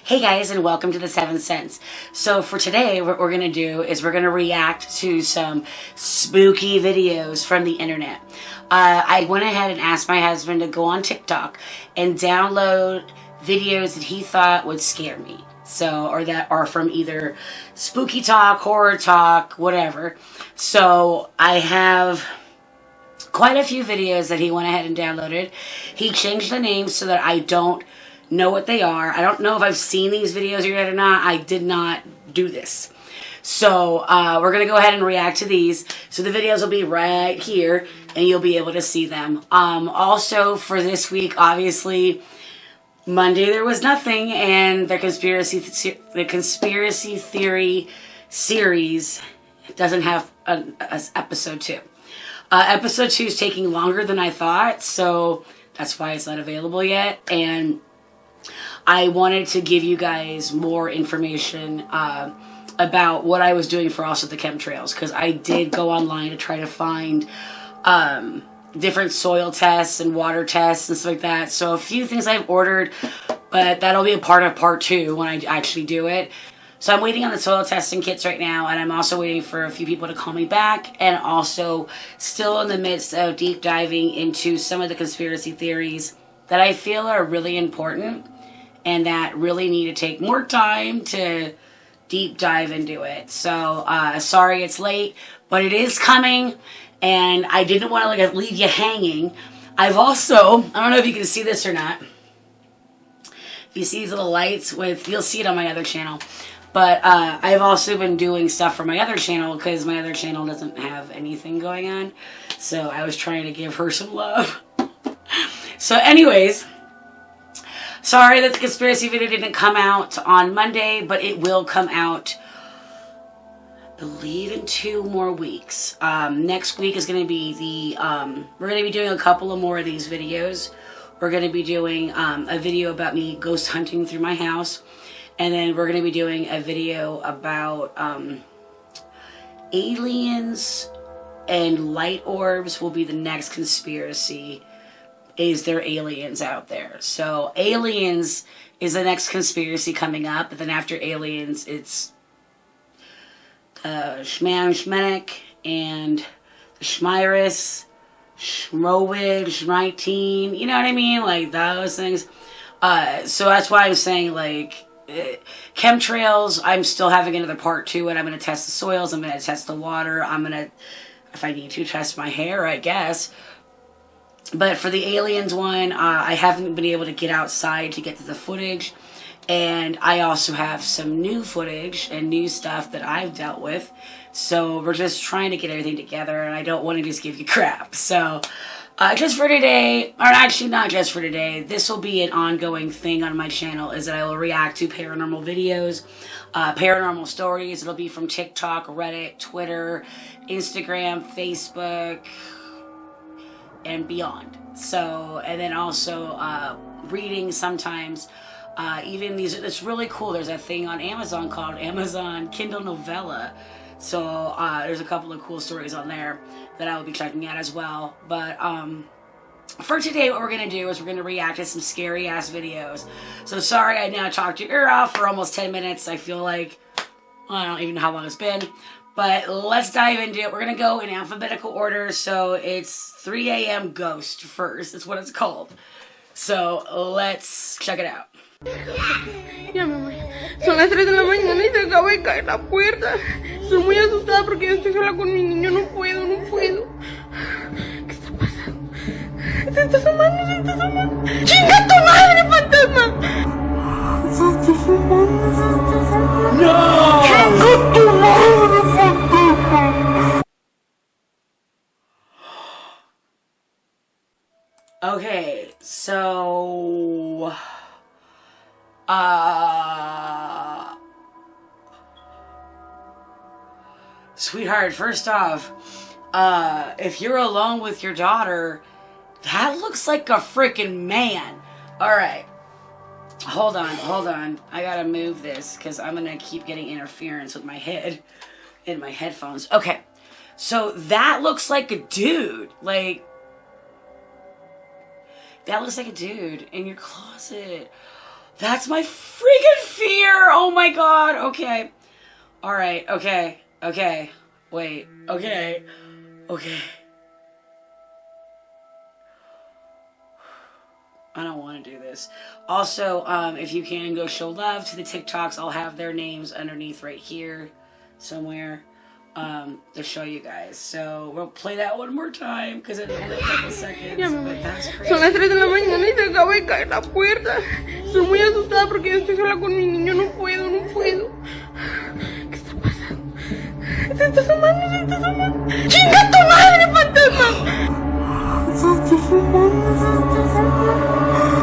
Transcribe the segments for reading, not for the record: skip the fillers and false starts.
Hey guys, and welcome to the 7 Cents. So for today, what we're going to do is we're going to react to some spooky videos from the internet. I went ahead and asked my husband to go on TikTok and download videos that he thought would scare me. Or that are from either spooky talk, horror talk, whatever. So I have quite a few videos that he went ahead and downloaded. He changed the names so that I don't know what they are. I don't know if I've seen these videos yet or not. I did not do this. So we're going to go ahead and react to these. So the videos will be right here and you'll be able to see them. Also for this week, obviously, Monday there was nothing, and the conspiracy theory series doesn't have an episode 2. Episode 2 is taking longer than I thought, so that's why it's not available yet. And I wanted to give you guys more information about what I was doing for also the chemtrails, because I did go online to try to find different soil tests and water tests and stuff like that. So a few things I've ordered, but that'll be a part of part 2 when I actually do it. So I'm waiting on the soil testing kits right now, and I'm also waiting for a few people to call me back, and also still in the midst of deep diving into some of the conspiracy theories that I feel are really important and that really need to take more time to deep dive into it. So sorry it's late, but it is coming, and I didn't want to leave you hanging. I've also, I don't know if you can see this or not. If you see these little lights you'll see it on my other channel. But I've also been doing stuff for my other channel because my other channel doesn't have anything going on. So I was trying to give her some love. So anyways, sorry that the conspiracy video didn't come out on Monday, but it will come out, I believe, in 2 more weeks. Next week is going to be we're going to be doing a couple of more of these videos. We're going to be doing a video about me ghost hunting through my house. And then we're going to be doing a video about aliens and light orbs will be the next conspiracy. Is there aliens out there? So aliens is the next conspiracy coming up. But then after aliens, it's Shmanek and the Shmiris, Shmowig, Shmiteen. You know what I mean? Like those things. So that's why I'm saying, chemtrails, I'm still having another part 2, and I'm going to test the soils, I'm going to test the water, I'm going to, if I need to, test my hair, I guess. But for the aliens one, I haven't been able to get outside to get to the footage, and I also have some new footage and new stuff that I've dealt with, so we're just trying to get everything together, and I don't want to just give you crap. So just for today, or actually not just for today, this will be an ongoing thing on my channel, is that I will react to paranormal videos, paranormal stories. It'll be from TikTok, Reddit, Twitter, Instagram, Facebook, and beyond. So, and then also reading sometimes. Even these, it's really cool. There's a thing on Amazon called Amazon Kindle Novella. So there's a couple of cool stories on there that I will be checking out as well. But for today, what we're going to do is we're going to react to some scary ass videos. So sorry I now talked your ear off for almost 10 minutes. I feel like, well, I don't even know how long it's been. But let's dive into it. We're going to go in alphabetical order. So it's 3 a.m. Ghost first. That's what it's called. So let's check it out. Ya me voy. Son las 3 de la mañana y se acaba de caer la puerta. Estoy muy asustada porque yo estoy sola con mi niño. No puedo. ¿Qué está pasando? Se está asomando. ¡Chinga tu madre, fantasma! No! ¡Chinga tu madre, fantasma! Okay, so sweetheart, first off, if you're alone with your daughter, that looks like a freaking man. Alright, hold on, I gotta move this because I'm gonna keep getting interference with my head in my headphones. Okay, so that looks like a dude. That looks like a dude in your closet. That's my freaking fear. Oh my god. Okay. All right. Okay. Okay. Wait. Okay. Okay. I don't want to do this. Also, if you can, go show love to the TikToks. I'll have their names underneath right here somewhere to show you guys. So we'll play that one more time because it only a couple seconds. But that's crazy. Son las 3 de la mañana y se acaba de caer la puerta. Estoy muy asustada porque yo estoy sola con mi niño. No puedo, no puedo. ¿Qué está pasando? Se está asomando, se está asomando. ¡Chinga tu madre, fantasma! Se está asomando, se está asomando.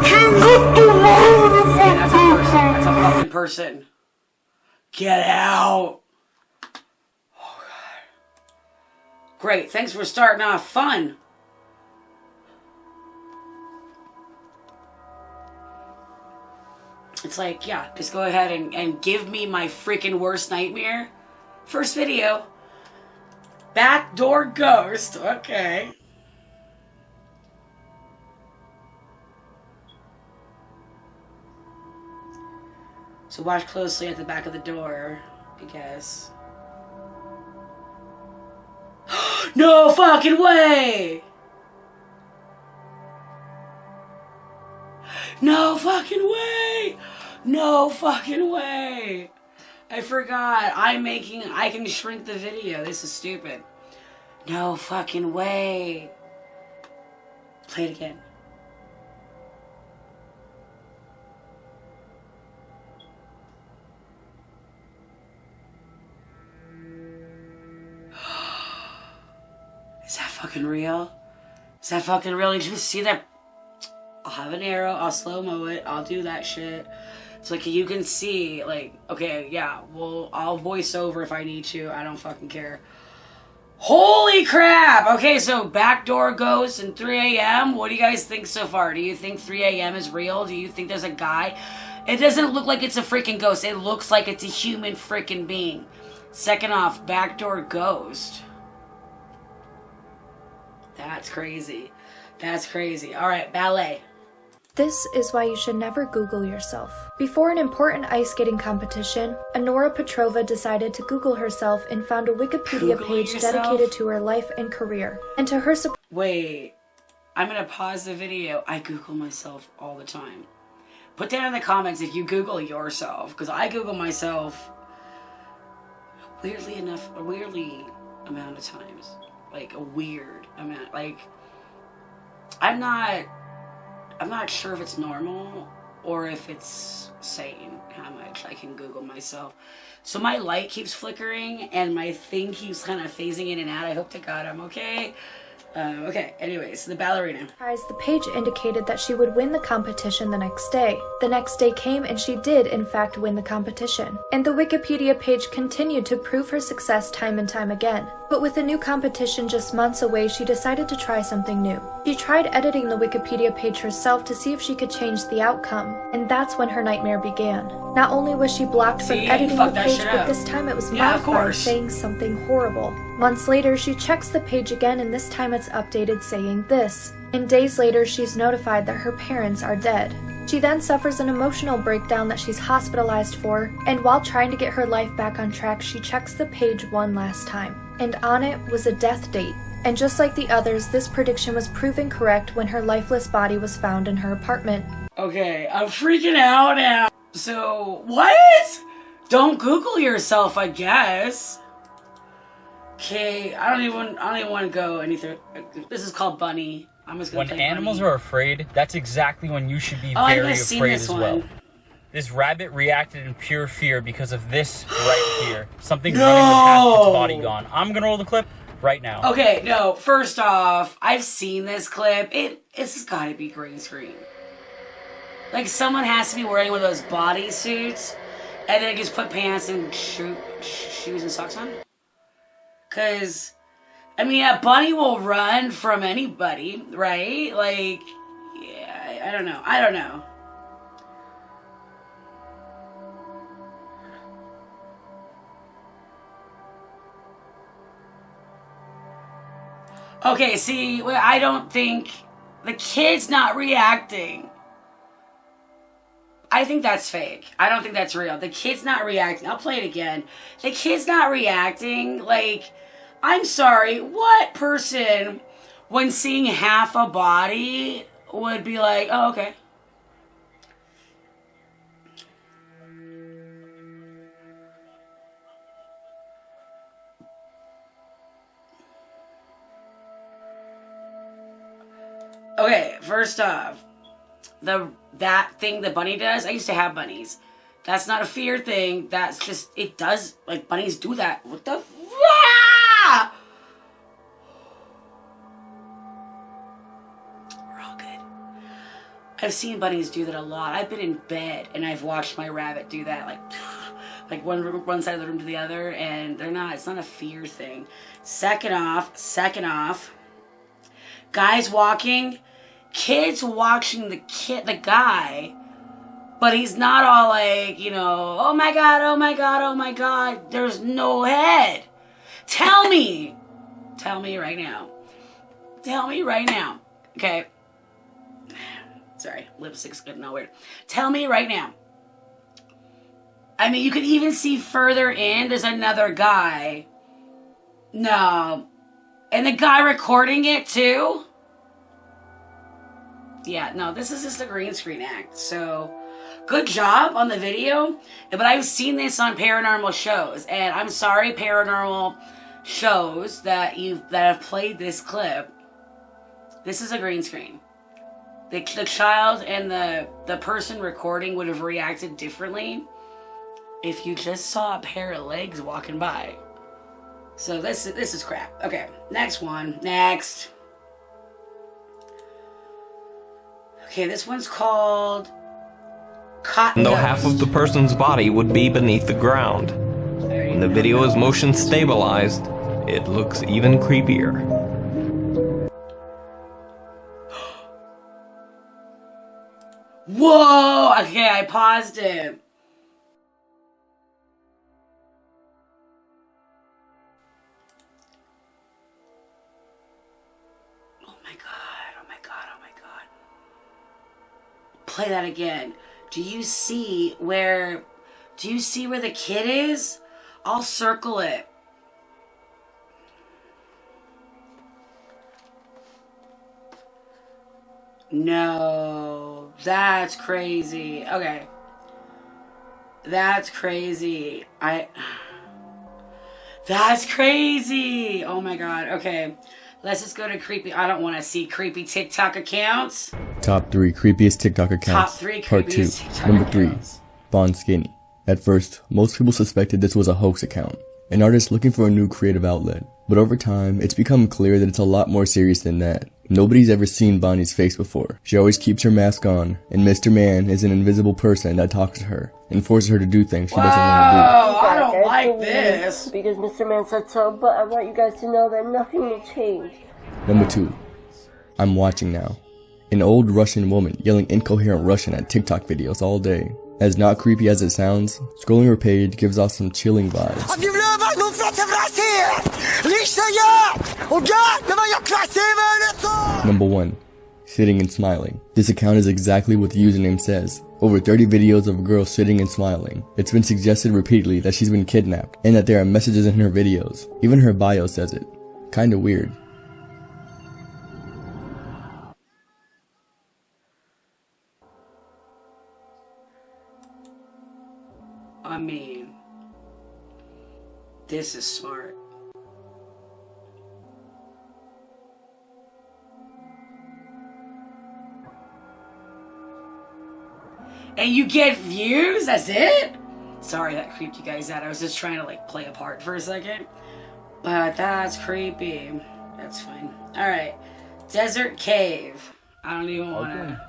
¡Chinga tu madre, fantasma! That's a fucking person. Get out. Oh, God. Great. Thanks for starting off fun. It's like, yeah, just go ahead and give me my freaking worst nightmare. First video. Backdoor ghost. Okay. So watch closely at the back of the door, I guess. No fucking way! No fucking way! No fucking way! I forgot. I can shrink the video. This is stupid. No fucking way. Play it again. Is that fucking real? Is that fucking real? Did you see that? I'll have an arrow. I'll slow-mo it. I'll do that shit. It's like you can see, like, okay, yeah, well, I'll voice over if I need to. I don't fucking care. Holy crap! Okay, so backdoor ghosts and 3 a.m. What do you guys think so far? Do you think 3 a.m. is real? Do you think there's a guy? It doesn't look like it's a freaking ghost. It looks like it's a human freaking being. Second off, backdoor ghost. That's crazy. That's crazy. All right, ballet. This is why you should never Google yourself. Before an important ice skating competition, Anora Petrova decided to Google herself and found a Wikipedia page dedicated to her life and career. And to her surprise... Wait, I'm going to pause the video. I Google myself all the time. Put down in the comments if you Google yourself, because I Google myself weirdly amount of times. Like a weird amount. Like, I'm not sure if it's normal or if it's sane how much I can Google myself. So my light keeps flickering and my thing keeps kind of phasing in and out. I hope to God I'm okay. Okay, anyways, the ballerina. The page indicated that she would win the competition the next day. The next day came and she did, in fact, win the competition. And the Wikipedia page continued to prove her success time and time again. But with a new competition just months away, she decided to try something new. She tried editing the Wikipedia page herself to see if she could change the outcome. And that's when her nightmare began. Not only was she blocked from editing the page, but this time it was modified, saying something horrible. Months later, she checks the page again and this time it's updated saying this. And days later, she's notified that her parents are dead. She then suffers an emotional breakdown that she's hospitalized for, and while trying to get her life back on track, she checks the page one last time. And on it was a death date. And just like the others, this prediction was proven correct when her lifeless body was found in her apartment. Okay, I'm freaking out now. So, what? Don't Google yourself, I guess. Okay, I don't even want to go anything. This is called Bunny. I'm just gonna When animals are afraid, that's exactly when you should be very afraid as well. This rabbit reacted in pure fear because of this right here. Something running with half of its body gone. I'm gonna roll the clip right now. Okay, no, first off, I've seen this clip. It's gotta be green screen. Like, someone has to be wearing one of those bodysuits and then just put pants and shoes and socks on. Because, I mean, a bunny will run from anybody, right? Like, yeah, I don't know. Okay, see, I don't think the kid's not reacting. I think that's fake. I don't think that's real. The kid's not reacting. I'll play it again. The kid's not reacting. Like, I'm sorry. What person, when seeing half a body, would be like, oh, okay. Okay, first off, that thing the bunny does, I used to have bunnies. That's not a fear thing. That's just, it does, like, bunnies do that. What the ah! We're all good. I've seen bunnies do that a lot. I've been in bed and I've watched my rabbit do that, like one side of the room to the other, and it's not a fear thing. Second off, guys walking, kids watching the guy, but he's not all like, oh my god, oh my god, oh my god, there's no head. Tell me right now. Okay. Sorry, lipstick's getting all weird. Tell me right now. I mean, you could even see further in, there's another guy. No. And the guy recording it too? Yeah, no, this is just a green screen act. So, good job on the video. But I've seen this on paranormal shows. And I'm sorry, paranormal shows that have played this clip. This is a green screen. The child and the person recording would have reacted differently if you just saw a pair of legs walking by. So this is crap. Okay, next one. Next. Okay, this one's called Cotton Though Ghost. half of the person's body would be beneath the ground. When the video is motion stabilized, it looks even creepier. Whoa! Okay, I paused it. Oh my god, oh my god, oh my god. Play that again. Do you see where the kid is? I'll circle it. No, that's crazy. Okay. That's crazy. That's crazy. Oh my god. Okay. Let's just go to creepy. I don't want to see creepy TikTok accounts. Top 3 creepiest TikTok accounts. Top 3 Part 2. creepiest TikTok Number 3. accounts. Bon Skinny. At first, most people suspected this was a hoax account, an artist looking for a new creative outlet. But over time, it's become clear that it's a lot more serious than that. Nobody's ever seen Bonnie's face before. She always keeps her mask on, and Mr. Man is an invisible person that talks to her and forces her to do things she doesn't want to do. Oh, I don't like this. Because Mr. Man said so, but I want you guys to know that nothing will change. Number 2. I'm watching now. An old Russian woman yelling incoherent Russian at TikTok videos all day. As not creepy as it sounds, scrolling her page gives off some chilling vibes. Number 1. Sitting and smiling. This account is exactly what the username says. Over 30 videos of a girl sitting and smiling. It's been suggested repeatedly that she's been kidnapped, and that there are messages in her videos. Even her bio says it. Kinda weird. I mean, this is smart. And you get views? That's it? Sorry that creeped you guys out. I was just trying to like play a part for a second. But that's creepy. That's fine. Alright. Desert Cave. I don't even want to...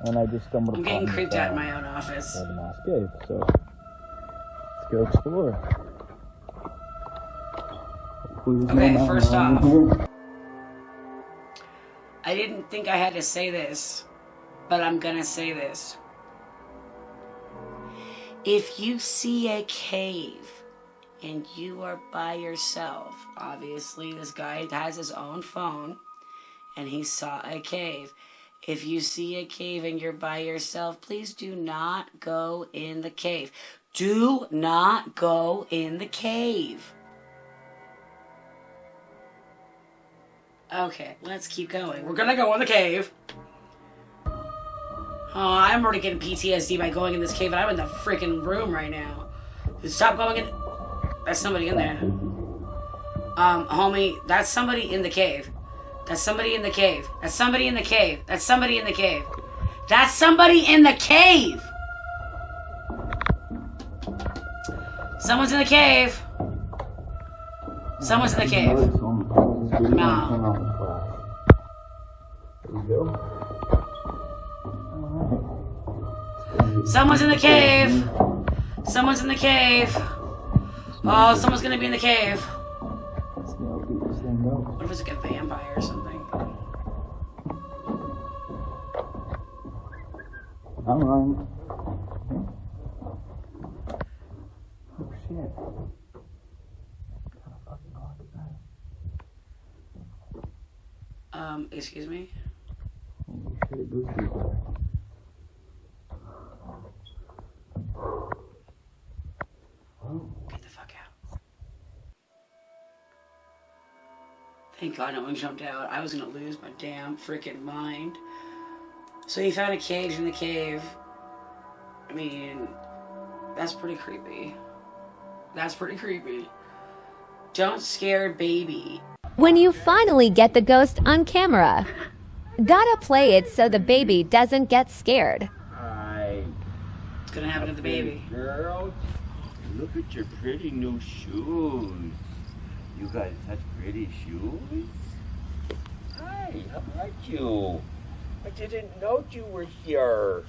And I just stumbled I'm upon getting this, creeped out in my own office. The Mass Cave, so let's go explore. Okay, first off, I didn't think I had to say this, but I'm gonna say this. If you see a cave and you are by yourself, obviously this guy has his own phone and he saw a cave. If you see a cave and you're by yourself, please do not go in the cave. Do not go in the cave. Okay, let's keep going. We're gonna go in the cave. Oh, I'm already getting PTSD by going in this cave, and I'm in the freaking room right now. Stop going in. That's somebody in there. Homie, that's somebody in the cave. That's somebody in the cave. That's somebody in the cave. That's somebody in the cave. That's somebody in the cave! Someone's in the cave. Someone's in the cave. No. Someone's in the cave. Someone's in the cave. Oh, someone's gonna be in the cave. What if it's like a vampire or something? Come on. Oh shit. Excuse me? Shit, those people. Get the fuck out. Thank God no one jumped out. I was gonna lose my damn freaking mind. So he found a cage in the cave. I mean, that's pretty creepy. That's pretty creepy. Don't scare baby. When you finally get the ghost on camera, gotta play it so the baby doesn't get scared. Hi. What's gonna happen to the baby? Girl, look at your pretty new shoes. You got such pretty shoes. Hi, how are you? I didn't know you were here.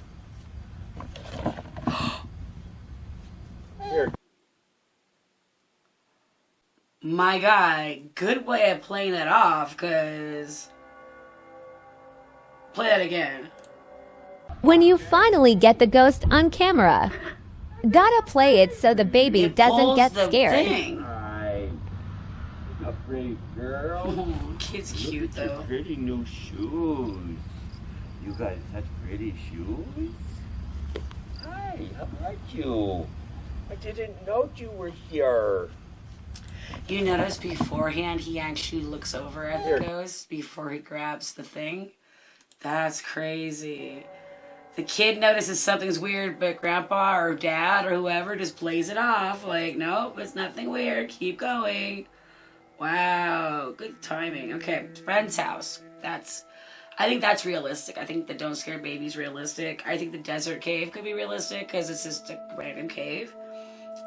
Here. My guy, good way of playing that off, cause... Play that again. When you finally get the ghost on camera, gotta play it so the baby doesn't get scared. Thing. Hi. A pretty girl. Oh, kid's cute Look at though. your pretty new shoes. You got such pretty shoes. Hi, how are you? I didn't know you were here. You notice beforehand he actually looks over at the ghost before he grabs the thing? That's crazy. The kid notices something's weird, but grandpa or dad or whoever just plays it off. Like, nope, it's nothing weird. Keep going. Wow, good timing. Okay, friend's house. I think that's realistic. I think the don't scare baby's realistic. I think the desert cave could be realistic because it's just a random cave.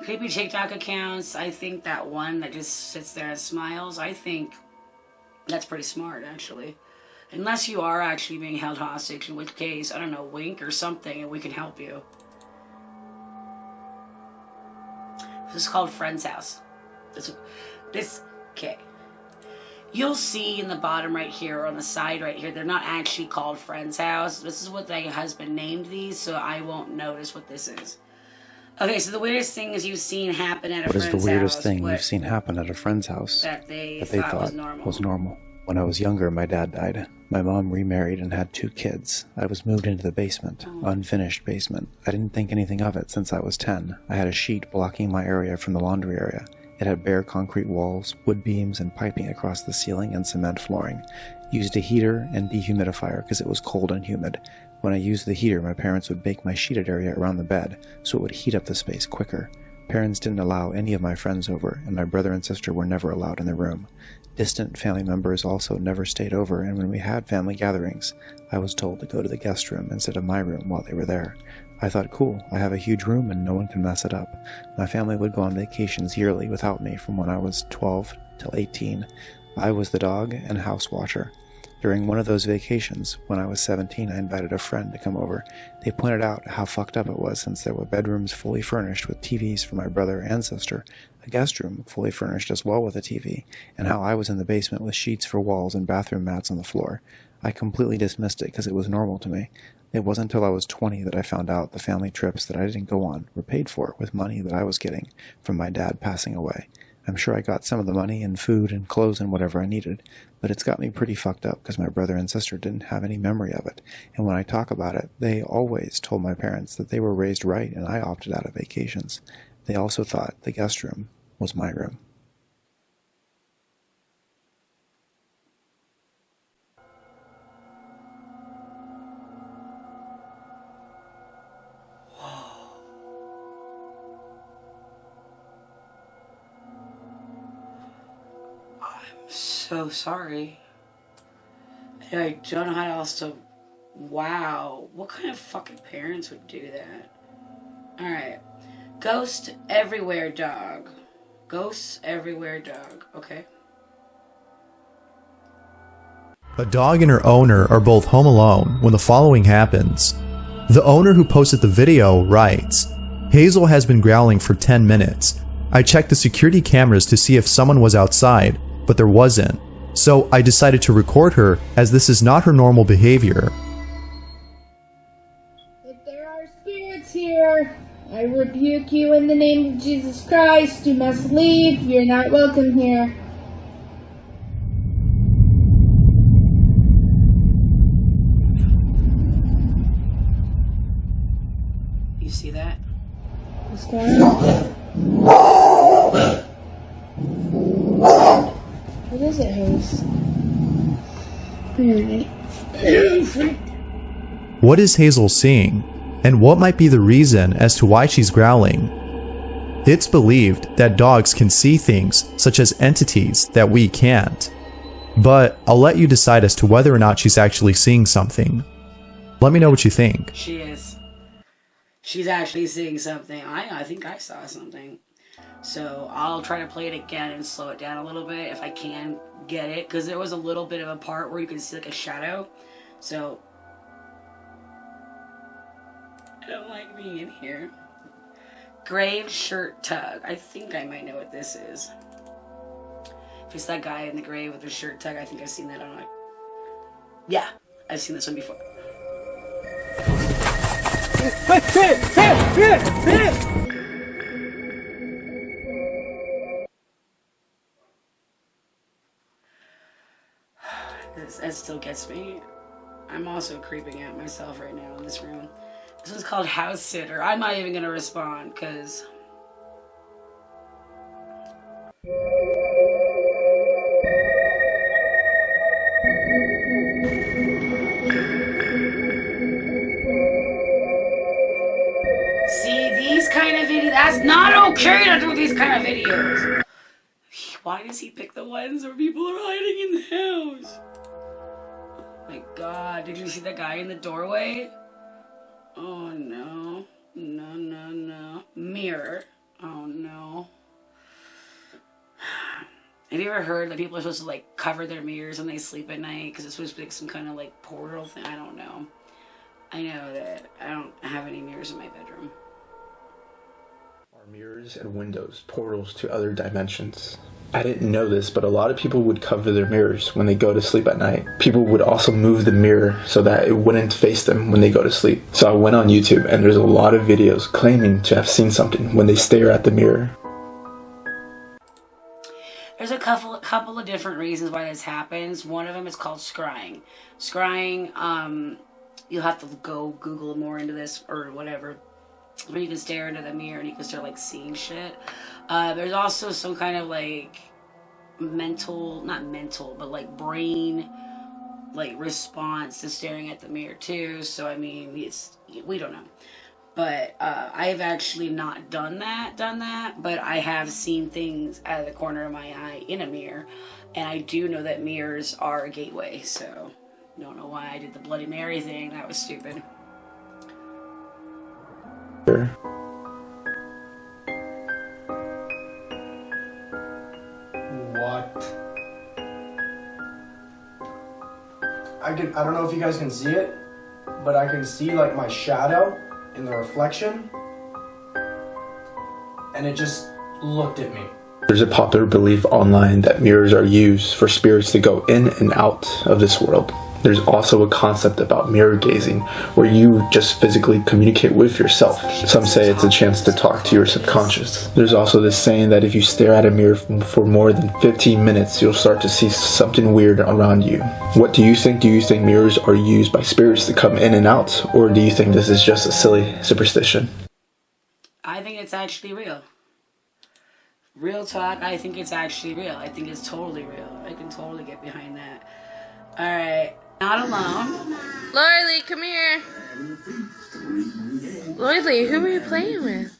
Creepy TikTok accounts, I think that one that just sits there and smiles, I think that's pretty smart, actually. Unless you are actually being held hostage, in which case, I don't know, wink or something and we can help you. This is called Friend's House. Okay. You'll see in the bottom right here, or on the side right here, they're not actually called Friend's House. This is what my husband named these, so I won't notice what this is. Okay, so the weirdest thing is you've seen happen at a friend's house. What is the weirdest thing you've seen happen at a friend's house that they thought was normal? When I was younger, my dad died. My mom remarried and had 2 kids. I was moved into the basement, unfinished basement. I didn't think anything of it since I was 10. I had a sheet blocking my area from the laundry area. It had bare concrete walls, wood beams, and piping across the ceiling and cement flooring. Used a heater and dehumidifier because it was cold and humid. When I used the heater, my parents would bake my sheeted area around the bed, so it would heat up the space quicker. Parents didn't allow any of my friends over, and my brother and sister were never allowed in the room. Distant family members also never stayed over, and when we had family gatherings, I was told to go to the guest room instead of my room while they were there. I thought, cool, I have a huge room and no one can mess it up. My family would go on vacations yearly without me from when I was 12 till 18. I was the dog and house watcher. During one of those vacations, when I was 17, I invited a friend to come over. They pointed out how fucked up it was since there were bedrooms fully furnished with TVs for my brother and sister, a guest room fully furnished as well with a TV, and how I was in the basement with sheets for walls and bathroom mats on the floor. I completely dismissed it because it was normal to me. It wasn't until I was 20 that I found out the family trips that I didn't go on were paid for with money that I was getting from my dad passing away. I'm sure I got some of the money and food and clothes and whatever I needed, but it's got me pretty fucked up because my brother and sister didn't have any memory of it. And when I talk about it, they always told my parents that they were raised right and I opted out of vacations. They also thought the guest room was my room. So sorry. I don't know how else to. Wow. What kind of fucking parents would do that? Alright. Ghost everywhere dog. Ghosts everywhere dog. Okay. A dog and her owner are both home alone when the following happens. The owner who posted the video writes, "Hazel has been growling for 10 minutes. I checked the security cameras to see if someone was outside, but there wasn't. So I decided to record her as this is not her normal behavior." If there are spirits here, I rebuke you in the name of Jesus Christ. You must leave. You're not welcome here. You see that? What's going on? What is it, Hayes? Alright. What is Hazel seeing? And what might be the reason as to why she's growling? It's believed that dogs can see things such as entities that we can't. But I'll let you decide as to whether or not she's actually seeing something. Let me know what you think. She is. She's actually seeing something. I think I saw something. So I'll try to play it again and slow it down a little bit if I can get it. Because there was a little bit of a part where you could see like a shadow. So I don't like being in here. Grave shirt tug. I think I might know what this is. If it's that guy in the grave with the shirt tug, I think I've seen that on it. Yeah, I've seen this one before. That still gets me. I'm also creeping out myself right now in this room. This one's called House Sitter. I'm not even gonna respond because see these kind of videos. That's not okay to do these kind of videos. Why does he pick the ones where people are hiding in the house? My God, did you see that guy in the doorway? Oh no, no, no, no. Mirror. Oh no. Have you ever heard that people are supposed to like cover their mirrors when they sleep at night because it's supposed to be like some kind of like portal thing? I don't know. I know that I don't have any mirrors in my bedroom. Are mirrors and windows portals to other dimensions. I didn't know this, but a lot of people would cover their mirrors when they go to sleep at night. People would also move the mirror so that it wouldn't face them when they go to sleep. So I went on YouTube and there's a lot of videos claiming to have seen something when they stare at the mirror. There's a couple of different reasons why this happens. One of them is called scrying. Scrying, you'll have to go Google more into this or whatever. But you can stare into the mirror and you can start like seeing shit. There's also some kind of like not mental, but like brain like response to staring at the mirror too. So I mean, we don't know. But I've actually not done that, but I have seen things out of the corner of my eye in a mirror, and I do know that mirrors are a gateway. So don't know why I did the Bloody Mary thing. That was stupid. Sure. What? I don't know if you guys can see it, but I can see like my shadow in the reflection, and it just looked at me. There's a popular belief online that mirrors are used for spirits to go in and out of this world. There's also a concept about mirror gazing, where you just physically communicate with yourself. Some say it's a chance to talk to your subconscious. There's also this saying that if you stare at a mirror for more than 15 minutes, you'll start to see something weird around you. What do you think? Do you think mirrors are used by spirits to come in and out, or do you think this is just a silly superstition? I think it's actually real. Real talk, I think it's actually real. I think it's totally real. I can totally get behind that. Alright, not alone. Lorelei, come here. Lorelei, who are you playing with?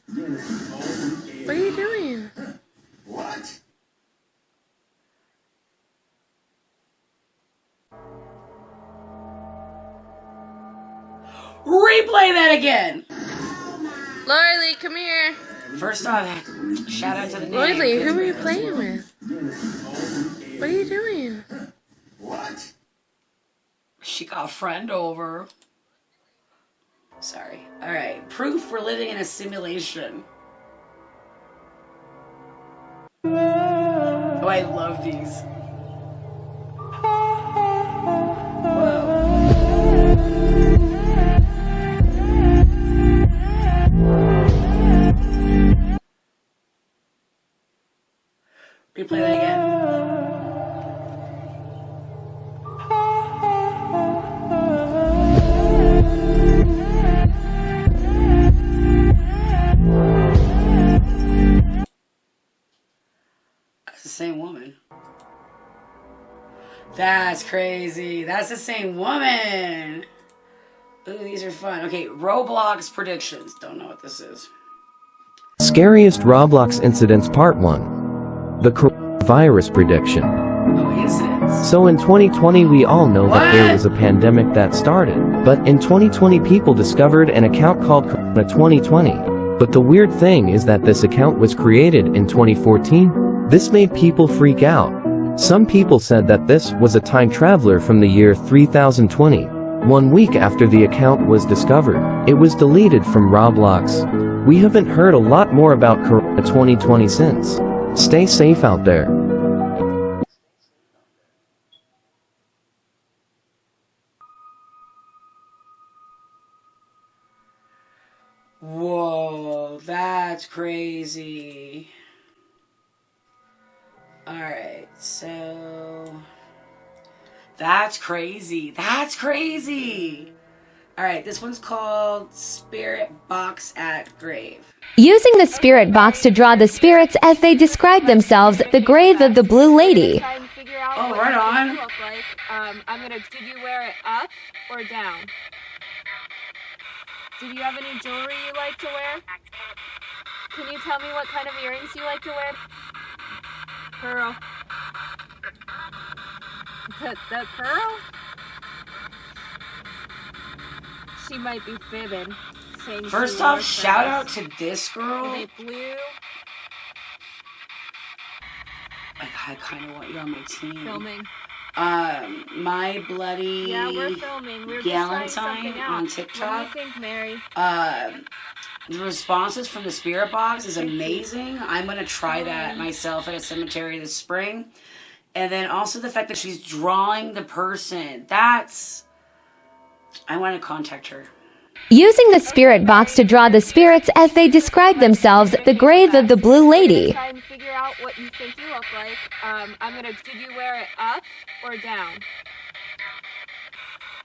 What are you doing? What? Replay that again! Lorelei, come here. First off, shout out to the name. Lorelei, who are you playing with? What are you doing? What? She got a friend over. Sorry. Alright, proof we're living in a simulation. Oh, I love these. Replay that again. That's the same woman. That's crazy. That's the same woman. Ooh, these are fun. Okay, Roblox predictions. Don't know what this is. Scariest Roblox incidents Part 1. The coronavirus prediction. Oh, incidents. So in 2020 we all know that there was a pandemic that started, but in 2020 people discovered an account called Corona 2020. But the weird thing is that this account was created in 2014. This made people freak out. Some people said that this was a time traveler from the year 3020. 1 week after the account was discovered, it was deleted from Roblox. We haven't heard a lot more about Corona 2020 since. Stay safe out there. Whoa, that's crazy. Alright, so... That's crazy. That's crazy! Alright, this one's called Spirit Box at Grave. Using the spirit box to draw the spirits as they describe themselves, the grave of the blue lady. Oh, right on. Did you wear it up or down? Did you have any jewelry you like to wear? Can you tell me what kind of earrings you like to wear? Pearl. The pearl? She might be fibbing. First off, shout out to this girl. Are they blue? I kind of want you on my team. Filming. My Bloody Yeah, we're filming. We're Galentine on TikTok. What do you think, Mary? The responses from the spirit box is amazing. I'm gonna try that myself at a cemetery this spring. And then also the fact that she's drawing the person. That's... I want to contact her. Using the spirit box to draw the spirits as they describe themselves, the grave of the blue lady. Try and figure out what you think you look like. Did you wear it up or down?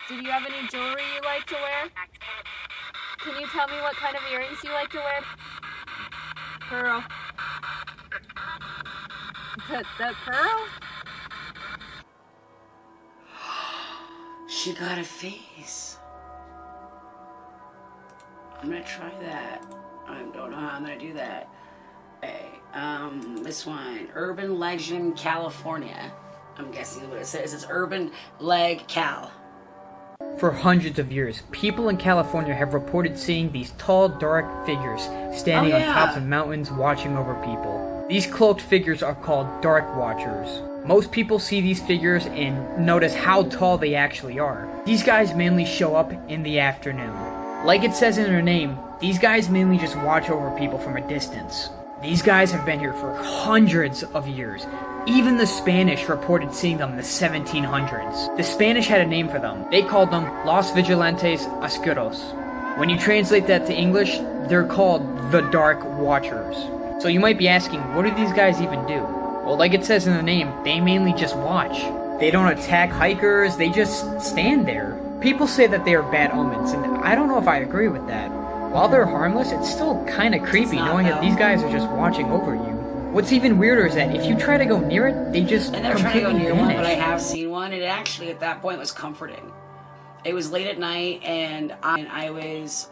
Did you have any jewelry you like to wear? Can you tell me what kind of earrings you like to wear? Pearl. The pearl? She got a face. I'm gonna try that. I don't know how I'm gonna do that. Okay, this one, Urban Legend, California. I'm guessing what it says. It's Urban Leg Cal. For hundreds of years, people in California have reported seeing these tall, dark figures standing on tops of mountains watching over people. These cloaked figures are called Dark Watchers. Most people see these figures and notice how tall they actually are. These guys mainly show up in the afternoon. Like it says in their name, these guys mainly just watch over people from a distance. These guys have been here for hundreds of years. Even the Spanish reported seeing them in the 1700s. The Spanish had a name for them. They called them Los Vigilantes Oscuros. When you translate that to English, they're called the Dark Watchers. So you might be asking, what do these guys even do? Well, like it says in the name, they mainly just watch. They don't attack hikers, they just stand there. People say that they are bad omens, and I don't know if I agree with that. While they're harmless, it's still kinda creepy knowing that these guys are just watching over you. What's even weirder is that if you try to go near it, they just And they're trying to go completely near one, vanish. but I have seen one. It actually, at that point, was comforting. It was late at night, and I was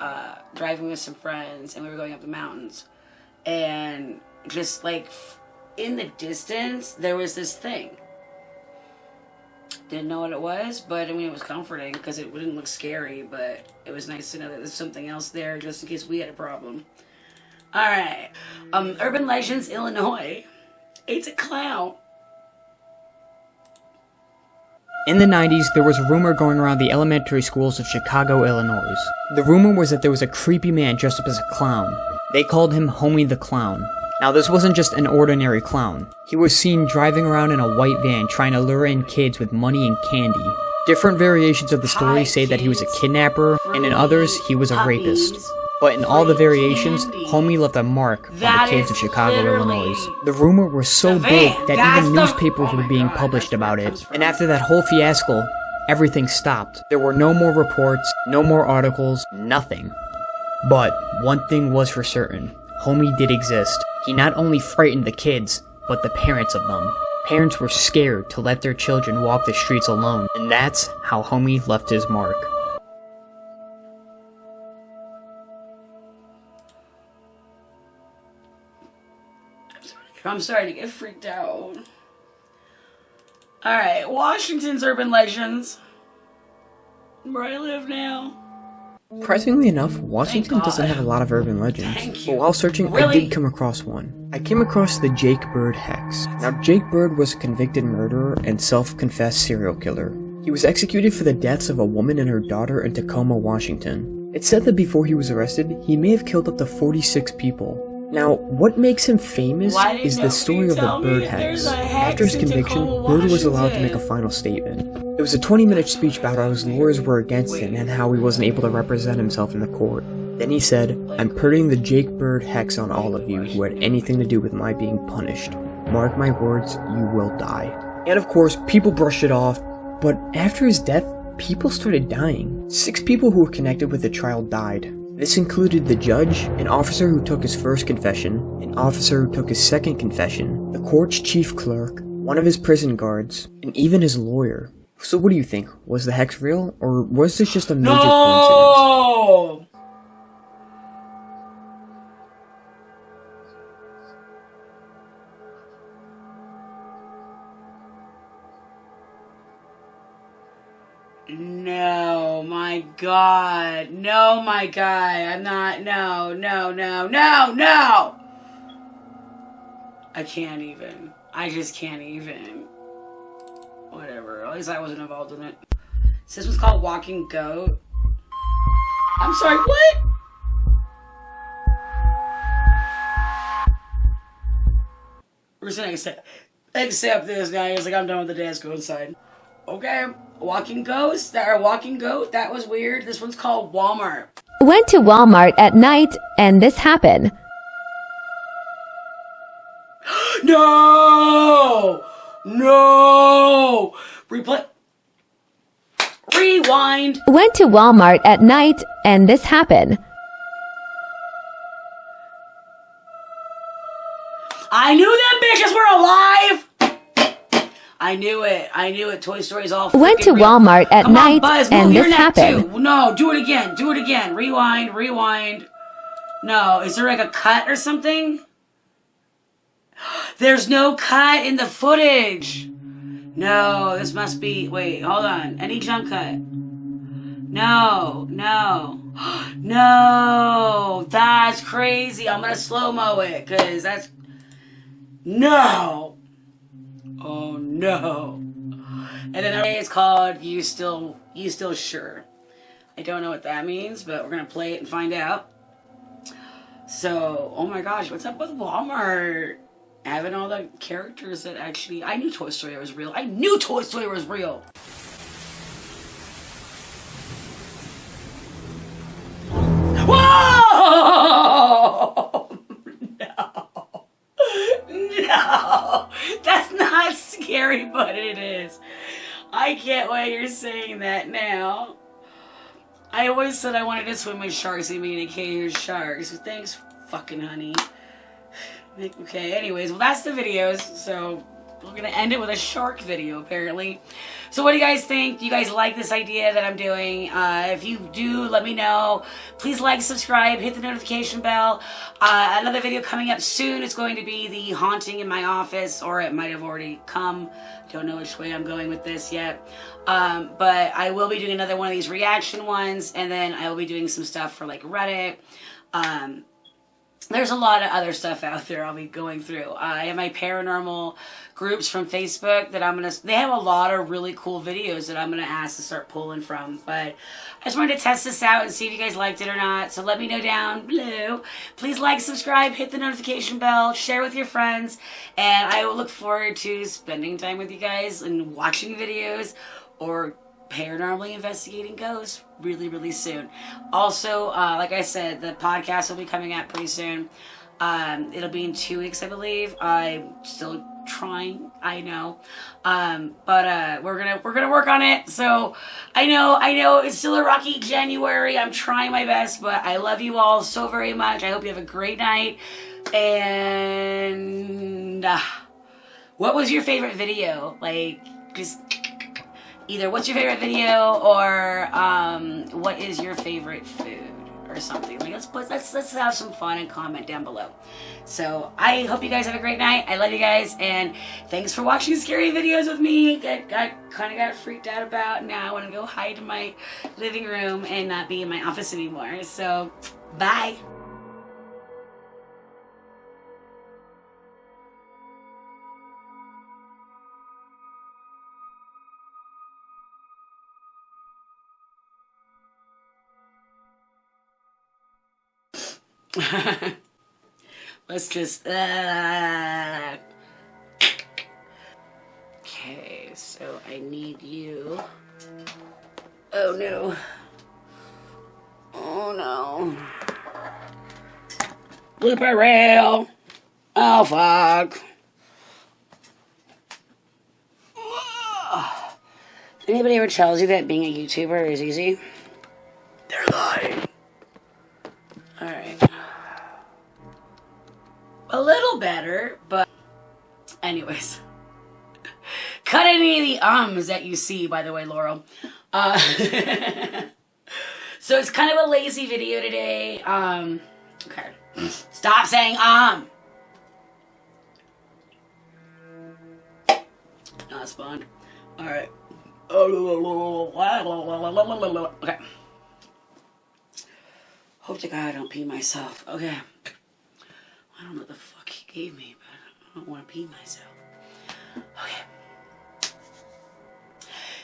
driving with some friends, and we were going up the mountains. And just, like, in the distance, there was this thing. Didn't know what it was, but, I mean, it was comforting, because it didn't look scary, but it was nice to know that there's something else there, just in case we had a problem. Alright. Urban Legends, Illinois. It's a clown. In the 90s, there was a rumor going around the elementary schools of Chicago, Illinois. The rumor was that there was a creepy man dressed up as a clown. They called him Homie the Clown. Now, this wasn't just an ordinary clown. He was seen driving around in a white van trying to lure in kids with money and candy. Different variations of the story say that he was a kidnapper, and in others, he was a rapist. But in all the variations, Homie left a mark on the kids of Chicago, Illinois. The rumor was so big that even newspapers were being published about it. And after that whole fiasco, everything stopped. There were no more reports, no more articles, nothing. But one thing was for certain. Homie did exist. He not only frightened the kids, but the parents of them. Parents were scared to let their children walk the streets alone. And that's how Homie left his mark. I'm starting to get freaked out. Alright, Washington's Urban Legends. Where I live now. Surprisingly enough, Washington doesn't have a lot of urban legends. But while searching, I did come across one. I came across the Jake Bird Hex. Now, Jake Bird was a convicted murderer and self-confessed serial killer. He was executed for the deaths of a woman and her daughter in Tacoma, Washington. It's said that before he was arrested, he may have killed up to 46 people. Now, what makes him famous is the story of the Bird Hex. After his conviction, Bird was allowed to make a final statement. It was a 20-minute speech about how his lawyers were against him and how he wasn't able to represent himself in the court. Then he said, "I'm putting the Jake Bird Hex on all of you who had anything to do with my being punished. Mark my words, you will die." And of course, people brushed it off, but after his death, people started dying. 6 people who were connected with the trial died. This included the judge, an officer who took his first confession, an officer who took his second confession, the court's chief clerk, one of his prison guards, and even his lawyer. So what do you think? Was the hex real, or was this just a major coincidence? No, my God. No, my God. I'm not. No. I can't even. I just can't even. Whatever. At least I wasn't involved in it. So this was called Walking Goat. I'm sorry, what? We're just gonna accept this now. He's like, I'm done with the dance. Go inside. Okay. Walking Goat. That was weird. This one's called Walmart. Went to Walmart at night and this happened. No! Rewind. Went to Walmart at night and this happened. I knew them bitches were alive! I knew it. Toy Story's all Went to real. Walmart at Come night on, Buzz, and move your this neck happened. Too. No, do it again. Rewind. No, is there like a cut or something? There's no cut in the footage. No, this must be, wait, hold on. Any jump cut? No. No, that's crazy. I'm gonna slow-mo it, cause that's, no. Oh no. And then it's called You Still Sure. I don't know what that means, but we're gonna play it and find out. So, oh my gosh, what's up with Walmart? Having all the characters that actually... I knew Toy Story was real. I knew Toy Story was real! Whoa! No. No. That's not scary, but it is. I can't wait you're saying that now. I always said I wanted to swim with sharks and be in a cage with sharks. Thanks, fucking honey. Okay, anyways, well, that's the videos. So we're going to end it with a shark video, apparently. So what do you guys think? Do you guys like this idea that I'm doing? If you do, let me know. Please like, subscribe, hit the notification bell. Another video coming up soon is going to be the haunting in my office, or it might have already come. Don't know which way I'm going with this yet. But I will be doing another one of these reaction ones, and then I will be doing some stuff for like Reddit. There's a lot of other stuff out there I'll be going through. I have my paranormal groups from Facebook that they have a lot of really cool videos that I'm going to ask to start pulling from. But I just wanted to test this out and see if you guys liked it or not. So let me know down below. Please like, subscribe, hit the notification bell, share with your friends. And I will look forward to spending time with you guys and watching videos or paranormally investigating ghosts really, really soon. Also, like I said, the podcast will be coming out pretty soon. It'll be in 2 weeks, I believe. I'm still trying, I know. But we're gonna work on it. So I know it's still a rocky January. I'm trying my best, but I love you all so very much. I hope you have a great night. And what was your favorite video? Like, just either what's your favorite video or what is your favorite food or something. Like let's have some fun and comment down below. So I hope you guys have a great night. I love you guys, and thanks for watching scary videos with me. I kind of got freaked out about. Now I want to go hide in my living room and not be in my office anymore. So bye. Let's just okay, so I need you. Oh no. Oh no. Blooper reel. Oh fuck. If anybody ever tells you that being a YouTuber is easy, they're lying. Alright. A little better, but anyways. Cut any of the ums that you see, by the way, Laurel. So it's kind of a lazy video today. Okay. Stop saying Not spawned. Alright. Okay. Hope to God I don't pee myself. Okay. I don't know what the fuck he gave me, but I don't want to pee myself. Okay.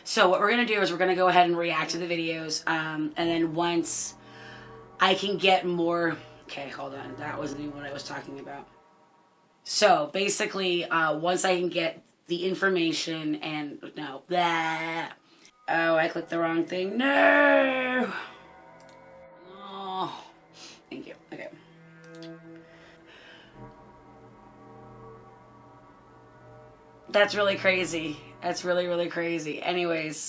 So what we're going to do is we're going to go ahead and react to the videos. And then once I can get more... Okay, hold on. That wasn't even what I was talking about. So basically, once I can get the information and... No. Blah. Oh, I clicked the wrong thing. No! Oh. Thank you. Okay. That's really crazy. That's really, really crazy. Anyways,